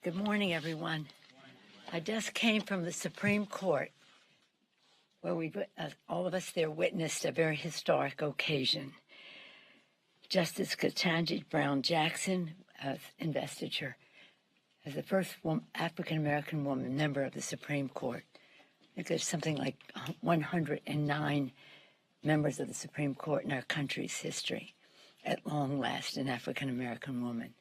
Good morning, everyone. I just came from the Supreme Court, where all of us there witnessed a very historic occasion. Justice Ketanji Brown Jackson investiture as the first African-American woman member of the Supreme Court. I think there's something like 109 members of the Supreme Court in our country's history. At long last, an African-American woman.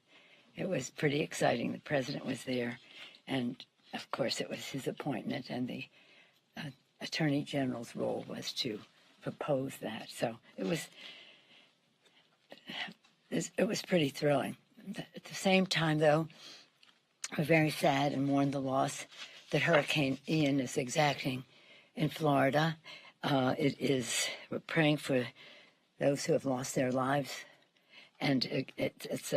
It was pretty exciting. The president was there, and of course it was his appointment, and the Attorney General's role was to propose that. So it was pretty thrilling. At the same time, though, we're very sad and mourn the loss that Hurricane Ian is exacting in Florida. We're praying for those who have lost their lives, and it's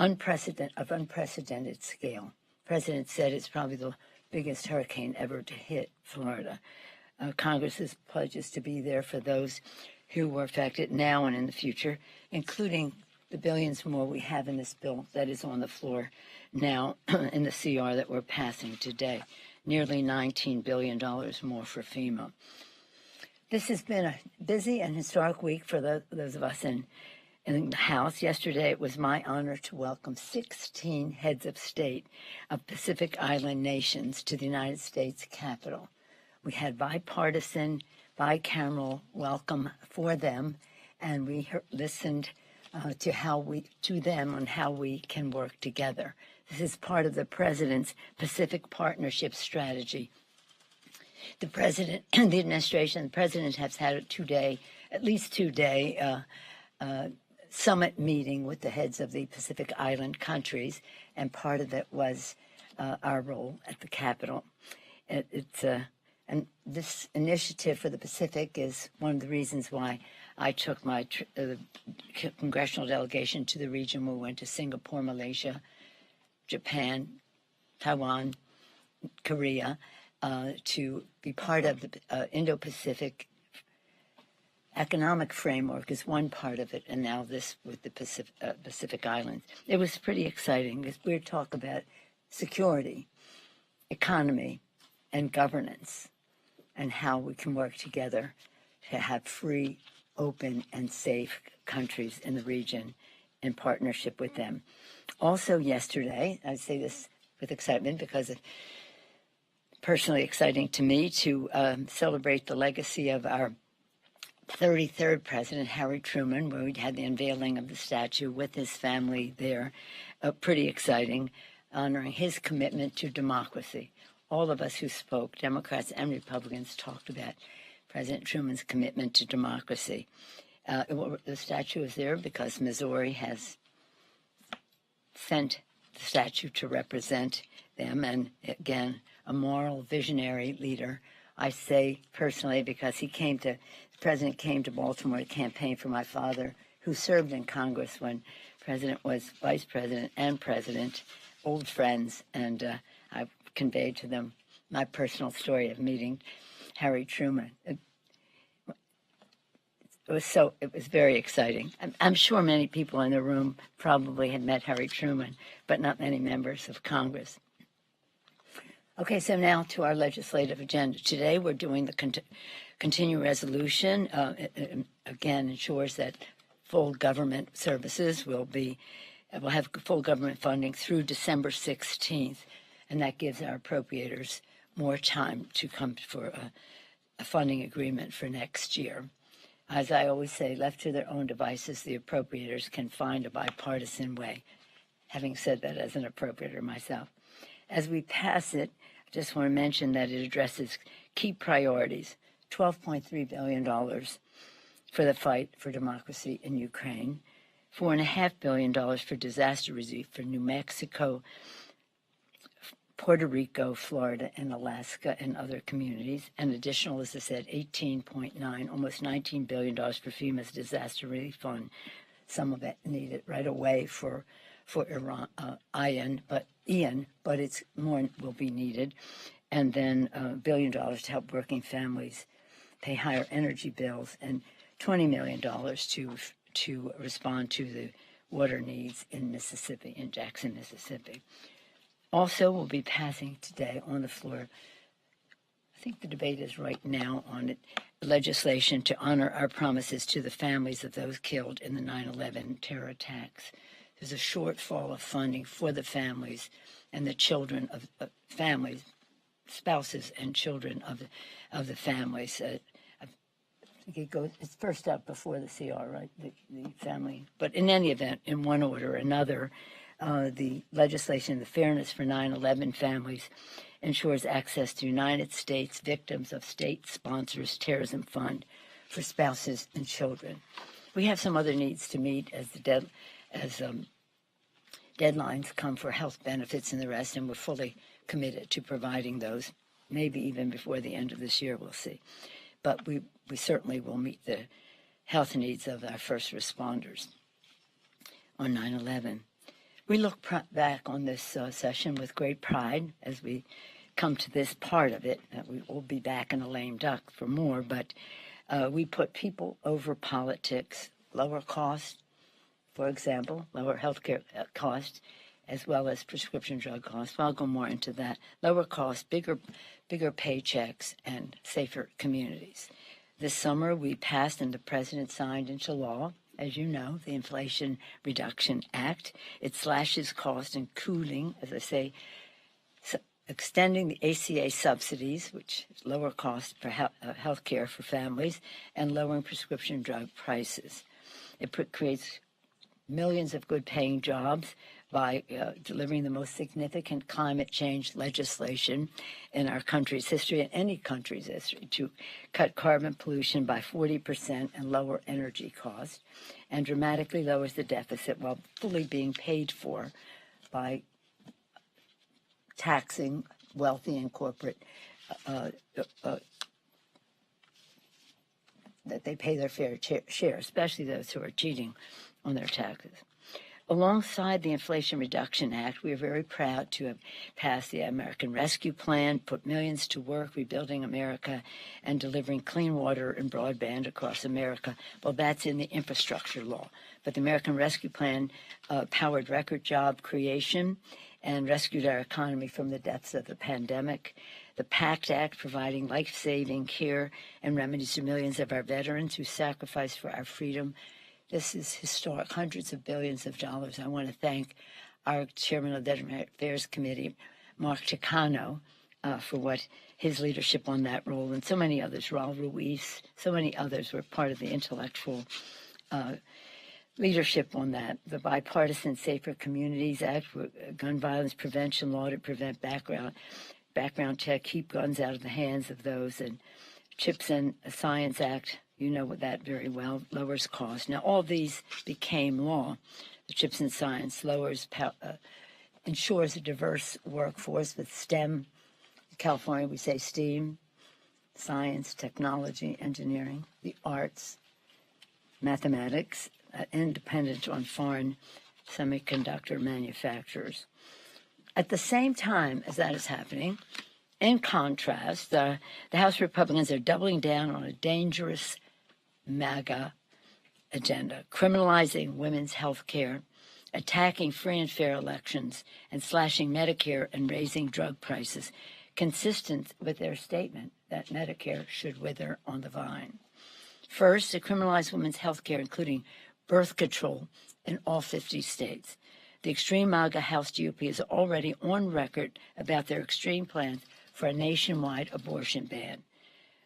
unprecedented scale. The president said it's probably the biggest hurricane ever to hit Florida. Congress's pledges to be there for those who were affected now and in the future, including the billions more we have in this bill that is on the floor now in the CR that we're passing today. Nearly $19 billion more for FEMA. This has been a busy and historic week for those of us in the House. Yesterday, it was my honor to welcome 16 heads of state of Pacific Island nations to the United States Capitol. We had bipartisan, bicameral welcome for them, and we listened to them on how we can work together. This is part of the president's Pacific Partnership Strategy. The president, the administration, the president has had at least two-day summit meeting with the heads of the Pacific Island countries, and part of it was our role at the Capitol. And this initiative for the Pacific is one of the reasons why I took my congressional delegation to the region. We went to Singapore, Malaysia, Japan, Taiwan, Korea, to be part of the Indo-Pacific economic framework is one part of it, and now this with the Pacific Islands. It was pretty exciting because we talk about security, economy, and governance, and how we can work together to have free, open, and safe countries in the region in partnership with them. Also yesterday, I say this with excitement because it's personally exciting to me to celebrate the legacy of our 33rd President, Harry Truman, where we had the unveiling of the statue with his family there. Pretty exciting, honoring his commitment to democracy. All of us who spoke, Democrats and Republicans, talked about President Truman's commitment to democracy. The statue is there because Missouri has sent the statue to represent them, and again, a moral, visionary leader. I say personally because the president came to Baltimore to campaign for my father, who served in Congress when president was vice president and president, old friends, and I conveyed to them my personal story of meeting Harry Truman. It was very exciting. I'm sure many people in the room probably had met Harry Truman, but not many members of Congress. Okay, so now to our legislative agenda. Today we're doing the continuing resolution. Again, ensures that full government services will have full government funding through December 16th, and that gives our appropriators more time to come for a funding agreement for next year. As I always say, left to their own devices, the appropriators can find a bipartisan way, having said that as an appropriator myself. As we pass it, I just want to mention that it addresses key priorities, $12.3 billion for the fight for democracy in Ukraine, $4.5 billion for disaster relief for New Mexico, Puerto Rico, Florida, and Alaska, and other communities. And additional, as I said, $18.9, almost $19 billion for FEMA's disaster relief fund. Some of it needed right away for Ian, but it's more will be needed. And then $1 billion to help working families pay higher energy bills, and $20 million to respond to the water needs in Mississippi, in Jackson, Mississippi. Also, we'll be passing today on the floor, I think the debate is right now on it, legislation to honor our promises to the families of those killed in the 9/11 terror attacks. There's a shortfall of funding for the families and the children of families, spouses and children of the families. I think it goes, it's first up before the CR, right? The family. But in any event, in one order or another, the legislation, the Fairness for 9/11 Families, ensures access to United States victims of state sponsors terrorism fund for spouses and children. We have some other needs to meet as deadlines come for health benefits and the rest, and we're fully committed to providing those, maybe even before the end of this year, we'll see. But we certainly will meet the health needs of our first responders on 9/11. We look back on this session with great pride as we come to this part of it. We will be back in a lame duck for more, but we put people over politics, lower cost, for example, lower healthcare cost, as well as prescription drug costs. I'll go more into that. Lower cost, bigger paychecks, and safer communities. This summer, we passed and the president signed into law, as you know, the Inflation Reduction Act. It slashes costs and cooling, as I say, extending the ACA subsidies, which is lower cost for health care for families, and lowering prescription drug prices. It creates millions of good-paying jobs by delivering the most significant climate change legislation in our country's history and any country's history to cut carbon pollution by 40% and lower energy costs, and dramatically lowers the deficit while fully being paid for by taxing wealthy and corporate that they pay their fair share, especially those who are cheating on their taxes. Alongside the Inflation Reduction Act, we are very proud to have passed the American Rescue Plan, put millions to work rebuilding America and delivering clean water and broadband across America. Well, that's in the infrastructure law. But the American Rescue Plan powered record job creation and rescued our economy from the depths of the pandemic. The PACT Act, providing life-saving care and remedies to millions of our veterans who sacrificed for our freedom. This is historic, hundreds of billions of dollars. I want to thank our chairman of the Veterans Affairs Committee, Mark Takano, for his leadership on that role, and so many others, Raul Ruiz, so many others were part of the intellectual leadership on that. The Bipartisan Safer Communities Act, gun violence prevention law to prevent background check, keep guns out of the hands of those, and Chips and Science Act, you know that very well, lowers cost. Now, all these became law. The Chips and Science ensures a diverse workforce with STEM. In California, we say STEAM, science, technology, engineering, the arts, mathematics, independent on foreign semiconductor manufacturers. At the same time as that is happening, in contrast, the House Republicans are doubling down on a dangerous MAGA agenda, criminalizing women's health care, attacking free and fair elections, and slashing Medicare and raising drug prices, consistent with their statement that Medicare should wither on the vine. First, to criminalize women's health care, including birth control in all 50 states. The extreme MAGA House GOP is already on record about their extreme plans for a nationwide abortion ban.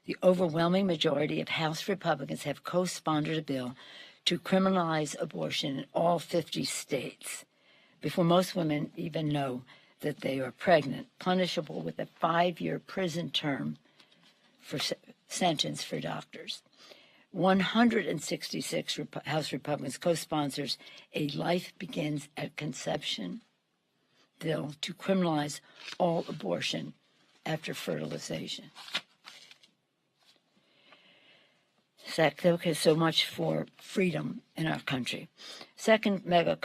The overwhelming majority of House Republicans have co-sponsored a bill to criminalize abortion in all 50 states before most women even know that they are pregnant, punishable with a 5-year prison term for sentence for doctors. 166 House Republicans co-sponsors a Life Begins at Conception bill to criminalize all abortion after fertilization. Okay, so much for freedom in our country. Second mega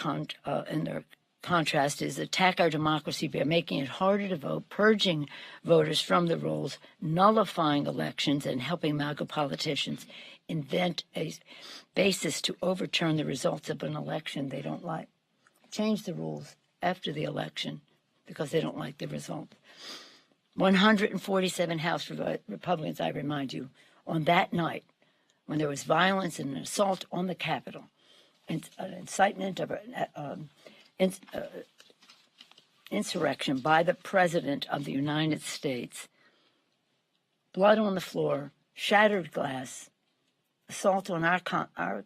in their contrast is attack our democracy by making it harder to vote, purging voters from the rolls, nullifying elections, and helping MAGA politicians invent a basis to overturn the results of an election they don't like. Change the rules after the election because they don't like the result. 147 House Republicans, I remind you, on that night when there was violence and an assault on the Capitol, and an incitement of insurrection by the President of the United States, blood on the floor, shattered glass, assault on our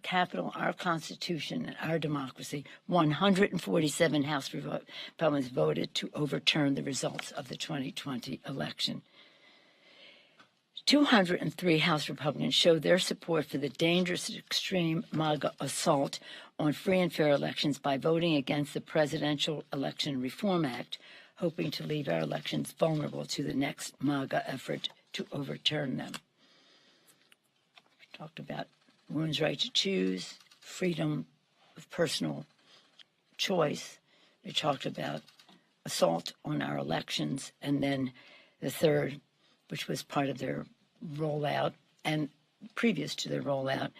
Capitol, our Constitution, and our democracy. 147 House Republicans voted to overturn the results of the 2020 election. 203 House Republicans showed their support for the dangerous extreme MAGA assault on free and fair elections by voting against the Presidential Election Reform Act, hoping to leave our elections vulnerable to the next MAGA effort to overturn them. We talked about women's right to choose, freedom of personal choice. We talked about assault on our elections, and then the third, which was part of their rollout and previous to their rollout,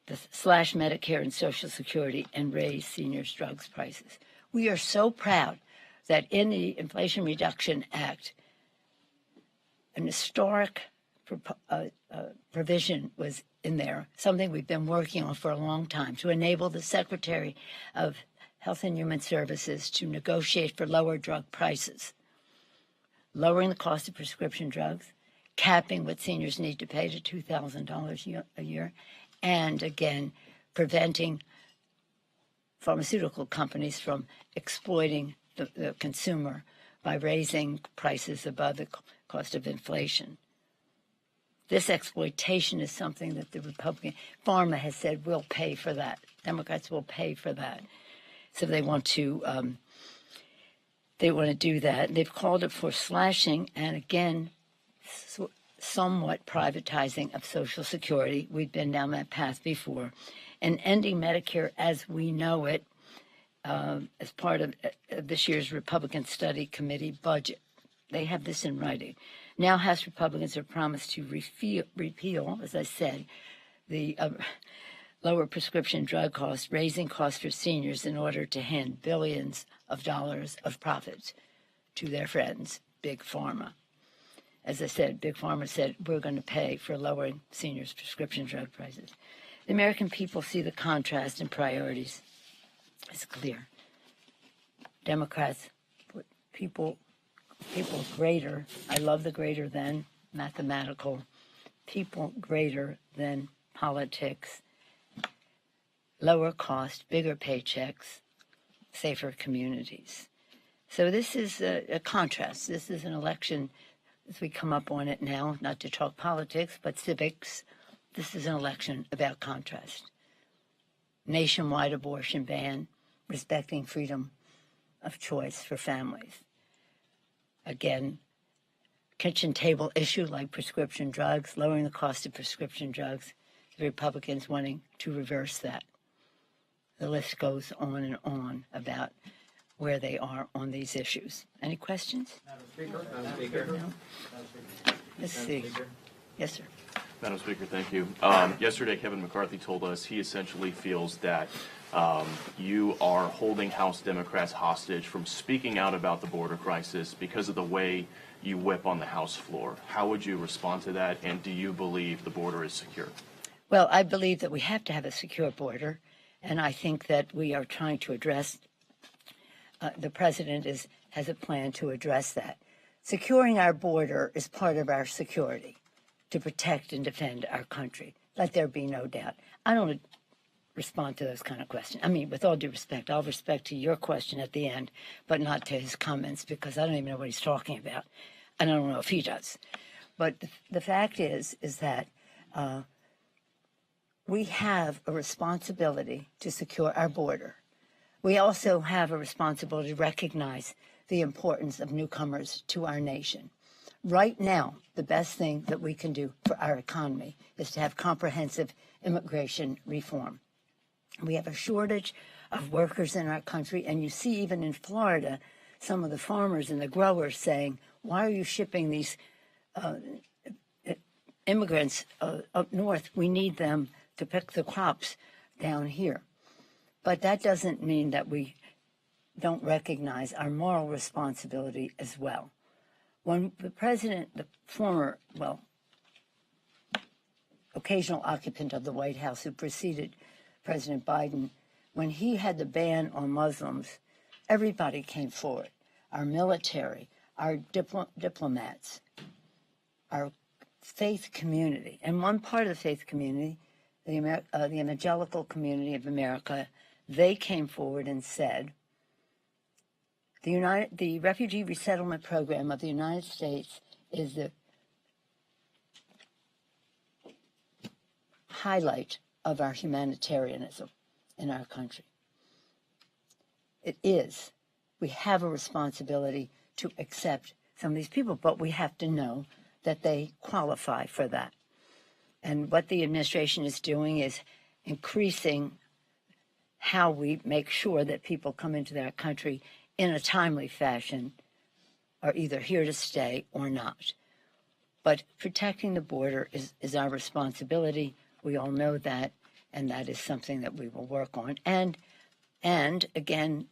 the slash Medicare and Social Security and raise seniors' drugs prices. We are so proud that in the Inflation Reduction Act, an historic provision was in there, something we've been working on for a long time, to enable the Secretary of Health and Human Services to negotiate for lower drug prices, lowering the cost of prescription drugs, capping what seniors need to pay to $2,000 a year, and again, preventing pharmaceutical companies from exploiting the consumer by raising prices above the cost of inflation. This exploitation is something that the Republican pharma has said will pay for that. Democrats will pay for that. So they want to do that. They've called it for slashing and again, somewhat privatizing of Social Security. We've been down that path before, and ending Medicare as we know it as part of this year's Republican Study Committee budget. They have this in writing. Now House Republicans have promised to repeal, as I said, the lower prescription drug costs, raising costs for seniors in order to hand billions of dollars of profits to their friends, Big Pharma. As I said, Big Pharma said, we're going to pay for lowering seniors' prescription drug prices. The American people see the contrast in priorities. It's clear. Democrats put people greater. I love the greater than mathematical. People greater than politics. Lower cost, bigger paychecks, safer communities. So this is a contrast. This is an election, as we come up on it now, not to talk politics, but civics. This is an election about contrast. Nationwide abortion ban, respecting freedom of choice for families. Again, kitchen table issue like prescription drugs, lowering the cost of prescription drugs, the Republicans wanting to reverse that. The list goes on and on about where they are on these issues. Any questions? Madam Speaker. Madam Speaker. No? Let's see. Yes, sir. Madam Speaker, thank you. Yesterday, Kevin McCarthy told us he essentially feels that you are holding House Democrats hostage from speaking out about the border crisis because of the way you whip on the House floor. How would you respond to that, and do you believe the border is secure? Well, I believe that we have to have a secure border, and I think that we are trying to address, the president has a plan to address that. Securing our border is part of our security, to protect and defend our country. Let there be no doubt. I don't respond to those kind of questions. I mean, with all due respect, I'll respect to your question at the end, but not to his comments, because I don't even know what he's talking about, and I don't know if he does. But the fact is that we have a responsibility to secure our border. We also have a responsibility to recognize the importance of newcomers to our nation. Right now, the best thing that we can do for our economy is to have comprehensive immigration reform. We have a shortage of workers in our country, and you see even in Florida, some of the farmers and the growers saying, why are you shipping these immigrants up north? We need them to pick the crops down here. But that doesn't mean that we don't recognize our moral responsibility as well. When the president, the former, occasional occupant of the White House who preceded President Biden, when he had the ban on Muslims, everybody came forward. Our military, our diplomats, our faith community. And one part of the faith community, the evangelical community of America, they came forward and said, the refugee resettlement program of the United States is the highlight of our humanitarianism in our country. It is. We have a responsibility to accept some of these people, but we have to know that they qualify for that. And what the administration is doing is increasing how we make sure that people come into their country in a timely fashion are either here to stay or not. But protecting the border is our responsibility. We all know that, and that is something that we will work on. And again,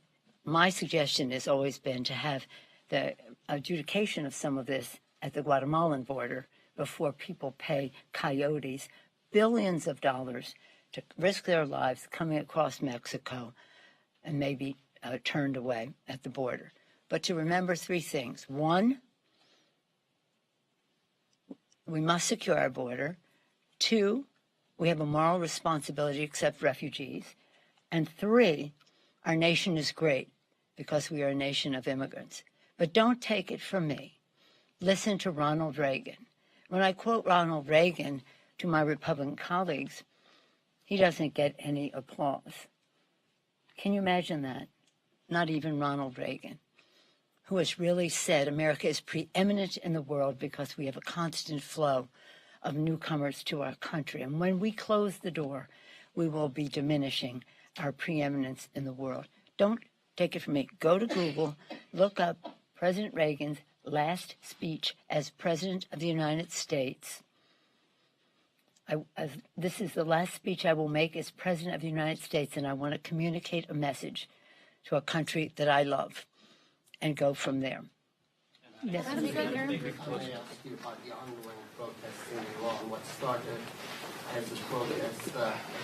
my suggestion has always been to have the adjudication of some of this at the Guatemalan border before people pay coyotes billions of dollars to risk their lives coming across Mexico and maybe turned away at the border. But to remember three things. One, we must secure our border. Two, we have a moral responsibility to accept refugees. And three, our nation is great because we are a nation of immigrants. But don't take it from me. Listen to Ronald Reagan. When I quote Ronald Reagan to my Republican colleagues, he doesn't get any applause. Can you imagine that? Not even Ronald Reagan, who has really said America is preeminent in the world because we have a constant flow of newcomers to our country. And when we close the door, we will be diminishing our preeminence in the world. Don't take it from me. Go to Google, look up President Reagan's last speech as President of the United States. This is the last speech I will make as President of the United States, and I want to communicate a message to a country that I love and go from there. Yes. Madam Speaker, I ask you about the ongoing protests in Iran. What started as a protest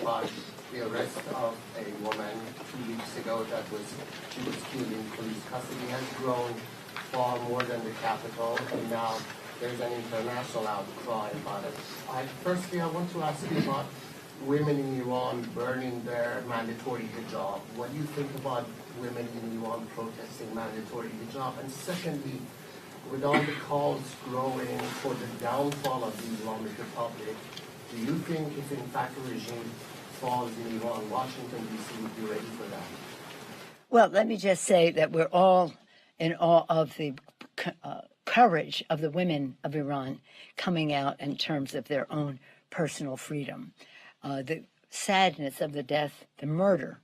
about the arrest of a woman 2 weeks ago she was killed in police custody has grown far more than the Capitol, and now there's an international outcry about it. Firstly, I want to ask you about women in Iran burning their mandatory hijab. What do you think about women in Iran protesting mandatory hijab? And secondly, with all the calls growing for the downfall of the Islamic Republic, do you think if in fact a regime falls in Iran, Washington, D.C. would be ready for that? Well, let me just say that we're all in awe of the courage of the women of Iran coming out in terms of their own personal freedom. The sadness of the death, the murder,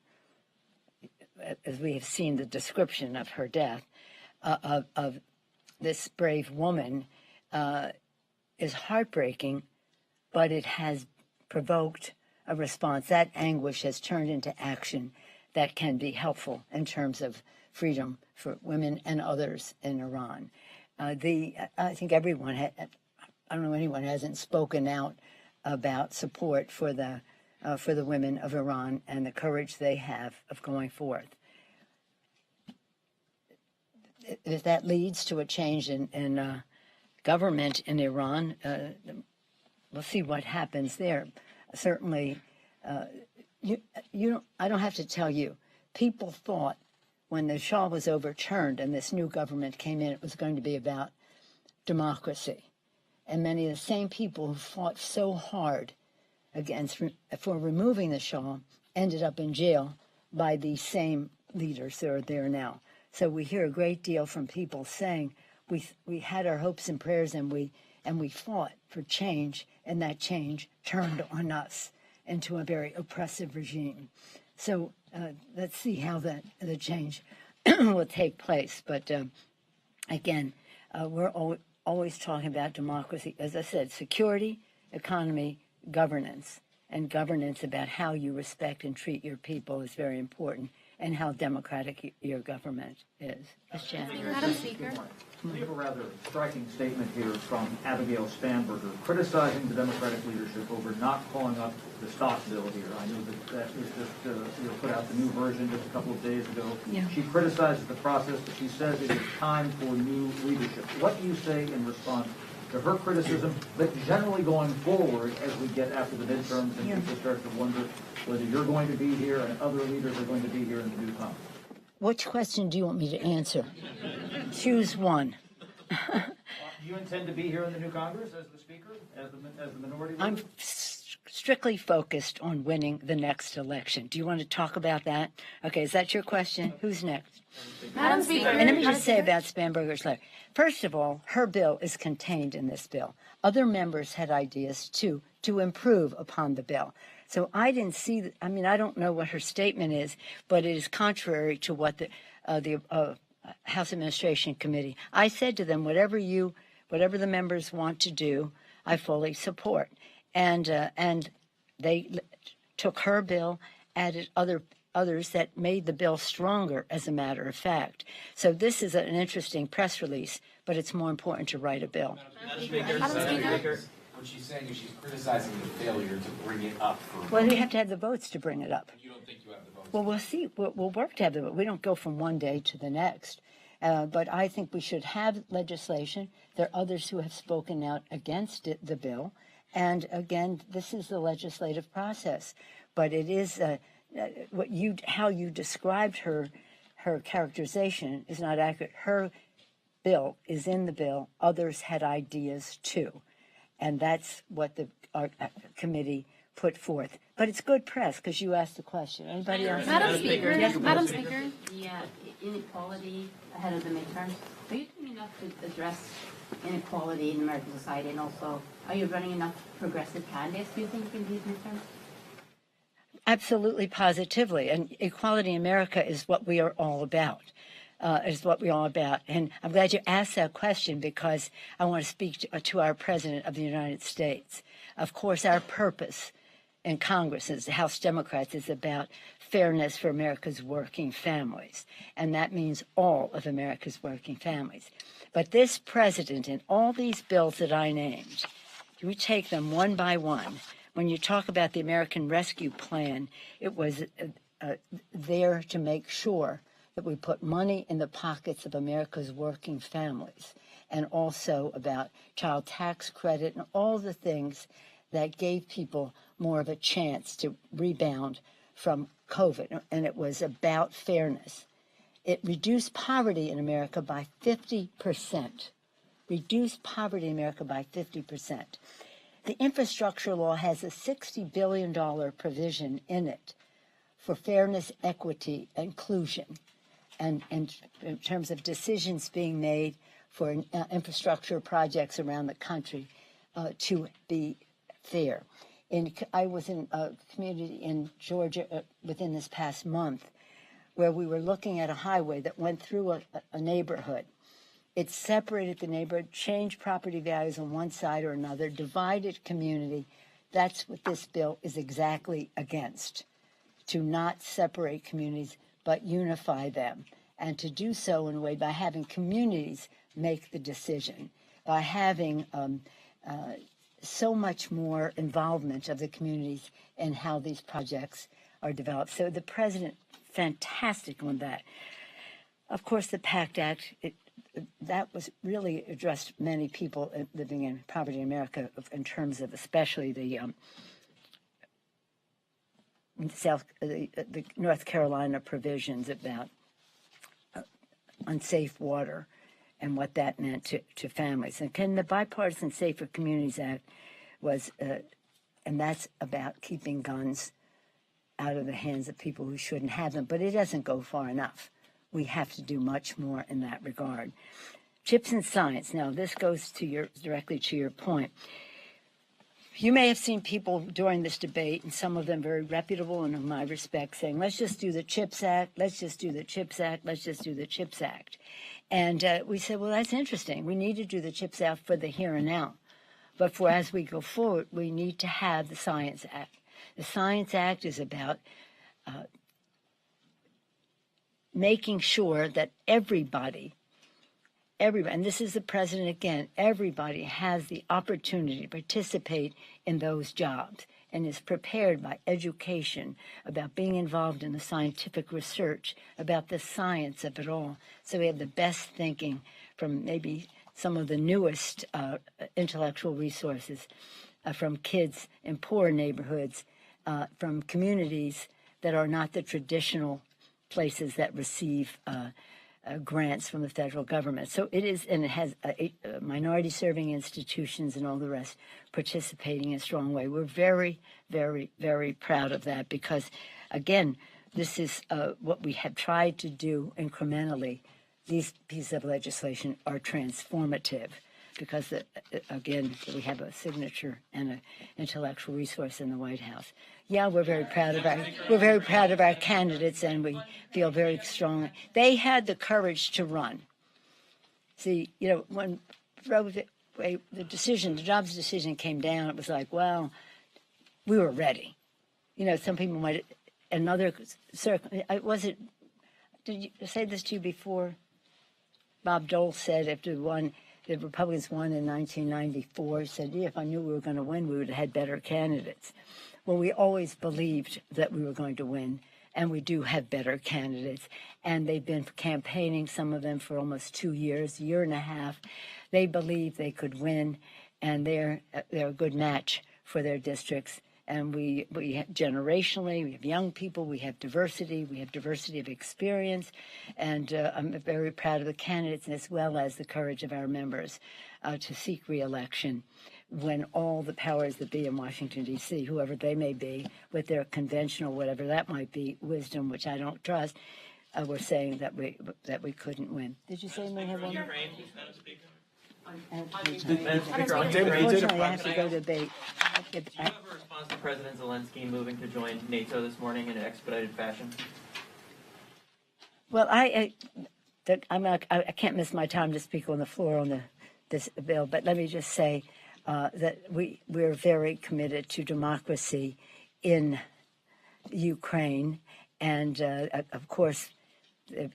as we have seen the description of her death, of this brave woman is heartbreaking, but it has provoked a response. That anguish has turned into action that can be helpful in terms of freedom for women and others in Iran. I think everyone I don't know anyone who hasn't spoken out about support for the women of Iran and the courage they have of going forth. If that leads to a change in government in Iran, we'll see what happens there. Certainly, I don't have to tell you. People thought when the Shah was overturned and this new government came in, it was going to be about democracy. And many of the same people who fought so hard for removing the Shah ended up in jail by these same leaders that are there now. So we hear a great deal from people saying we had our hopes and prayers and we fought for change, and that change turned on us into a very oppressive regime. So let's see how the change will take place. But again, we're always talking about democracy. As I said, security, economy, governance, and governance about how you respect and treat your people is very important. and how democratic your government is. Yes, Jan. Madam Speaker. We have a rather striking statement here from Abigail Spanberger criticizing the Democratic leadership over not calling up the stock bill here. I know that was just put out the new version just a couple of days ago. Yeah. She criticizes the process, but she says it is time for new leadership. What do you say in response to her criticism, but generally going forward as we get after the midterms and people start to wonder whether you're going to be here and other leaders are going to be here in the new Congress? Which question do you want me to answer? Choose one. Do you intend to be here in the new Congress as the Speaker, as the minority leader? I'm strictly focused on winning the next election. Do you want to talk about that? Okay, is that your question? Who's next? Madam Speaker. And let me just say about Spanberger's letter. First of all, her bill is contained in this bill. Other members had ideas, too, to improve upon the bill. So I didn't see, I mean, I don't know what her statement is, but it is contrary to what the House Administration Committee. I said to them, whatever the members want to do, I fully support. And they took her bill, added others that made the bill stronger, as a matter of fact. So this is an interesting press release, but it's more important to write a bill. Madam Speaker. What she's saying is she's criticizing the failure to bring it up for. Well, you have to have the votes to bring it up. You don't think you have the votes? Well, we'll see. We'll work to have the vote. We don't go from one day to the next. But I think we should have legislation. There are others who have spoken out against the bill. And again, this is the legislative process. But it is how you described her characterization is not accurate. Her bill is in the bill. Others had ideas too. And that's what our committee put forth. But it's good press because you asked the question. Anybody else? Madam Speaker. Yes, Madam Speaker. The inequality ahead of the midterms. Are you doing enough to address inequality in American society, and also are you running enough progressive candidates, do you think, in these midterms? Absolutely, positively. And equality in America is what we are all about. And I'm glad you asked that question because I want to speak to our President of the United States. Of course, our purpose in Congress as House Democrats is about fairness for America's working families. And that means all of America's working families. But this president and all these bills that I named, we take them one by one. When you talk about the American Rescue Plan, it was there to make sure that we put money in the pockets of America's working families, and also about child tax credit and all the things that gave people more of a chance to rebound from COVID. And it was about fairness. It reduced poverty in America by 50%. Reduced poverty in America by 50%. The infrastructure law has a $60 billion provision in it for fairness, equity, inclusion. And in terms of decisions being made for infrastructure projects around the country to be fair. I was in a community in Georgia within this past month where we were looking at a highway that went through a neighborhood. It separated the neighborhood, changed property values on one side or another, divided community. That's what this bill is exactly against, to not separate communities, but unify them, and to do so in a way by having communities make the decision, by having so much more involvement of the communities in how these projects are developed. So the president, fantastic on that. Of course, the PACT Act, that was really addressed many people living in poverty in America in terms of especially the North Carolina provisions about unsafe water and what that meant to families. And the Bipartisan Safer Communities Act was, and that's about keeping guns out of the hands of people who shouldn't have them. But it doesn't go far enough. We have to do much more in that regard. Chips and science. Now, this goes directly to your point. You may have seen people during this debate, and some of them very reputable and in my respect, saying, let's just do the CHIPS Act, let's just do the CHIPS Act, let's just do the CHIPS Act. And we said, well, that's interesting. We need to do the CHIPS Act for the here and now. But for as we go forward, we need to have the Science Act. The Science Act is about making sure that everybody, and this is the president again, everybody has the opportunity to participate in those jobs and is prepared by education about being involved in the scientific research, about the science of it all. So we have the best thinking from maybe some of the newest intellectual resources from kids in poor neighborhoods, from communities that are not the traditional places that receive grants from the federal government. So it is, and it has minority serving institutions and all the rest participating in a strong way. We're very, very, very proud of that because, again, this is what we have tried to do incrementally. These pieces of legislation are transformative because, again, we have a signature and an intellectual resource in the White House. Yeah, we're very proud of our candidates, and we feel very strong. They had the courage to run. See, when the jobs decision came down, it was like, well, we were ready. Some people might. Another circle. Did you say this to you before? Bob Dole said after the Republicans won in 1994, he said, yeah, if I knew we were going to win, we would have had better candidates. Well, we always believed that we were going to win, and we do have better candidates. And they've been campaigning, some of them, for almost 2 years, year and a half. They believe they could win, and they're a good match for their districts. And we have generationally, we have young people, we have diversity of experience, and I'm very proud of the candidates as well as the courage of our members to seek re-election when all the powers that be in Washington, D.C., whoever they may be, with their conventional, whatever that might be, wisdom, which I don't trust, were saying that we couldn't win. Did you say we have one? Unfortunately, I have to go to debate. Do you have a response to President Zelensky moving to join NATO this morning in an expedited fashion? Well, I can't miss my time to speak on the floor on this bill, but let me just say that we're very committed to democracy in Ukraine, and of course,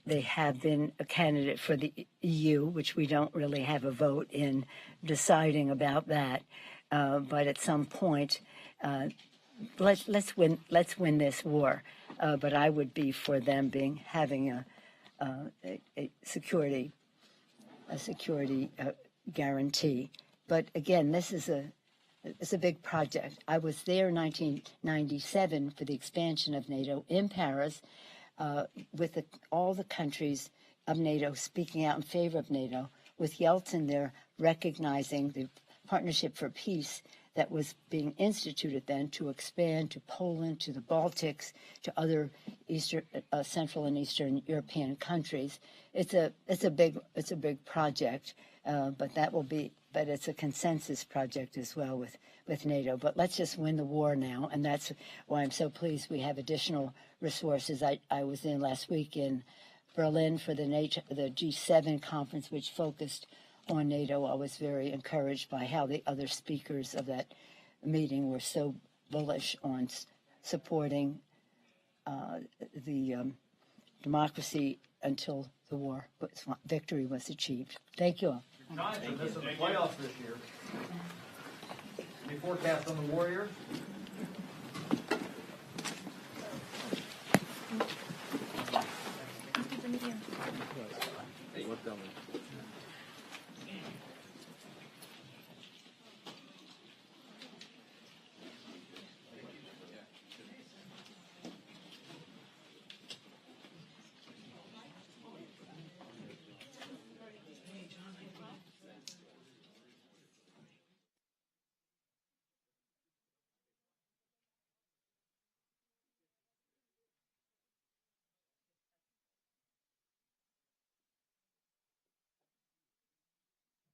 they have been a candidate for the EU, which we don't really have a vote in deciding about that. But at some point, let's win this war. But I would be for them having a security guarantee. But again, it's a big project. I was there in 1997 for the expansion of NATO in Paris, with all the countries of NATO speaking out in favor of NATO, with Yeltsin there recognizing the Partnership for Peace that was being instituted then to expand to Poland, to the Baltics, to other Central and Eastern European countries. It's a big project, but it's a consensus project as well with NATO. But let's just win the war now, and that's why I'm so pleased we have additional resources. I was in last week in Berlin for the G7 conference, which focused on NATO. I was very encouraged by how the other speakers of that meeting were so bullish on supporting the democracy until the victory was achieved. Thank you all. Giants are missing the playoffs this year. Any forecast on the Warriors? What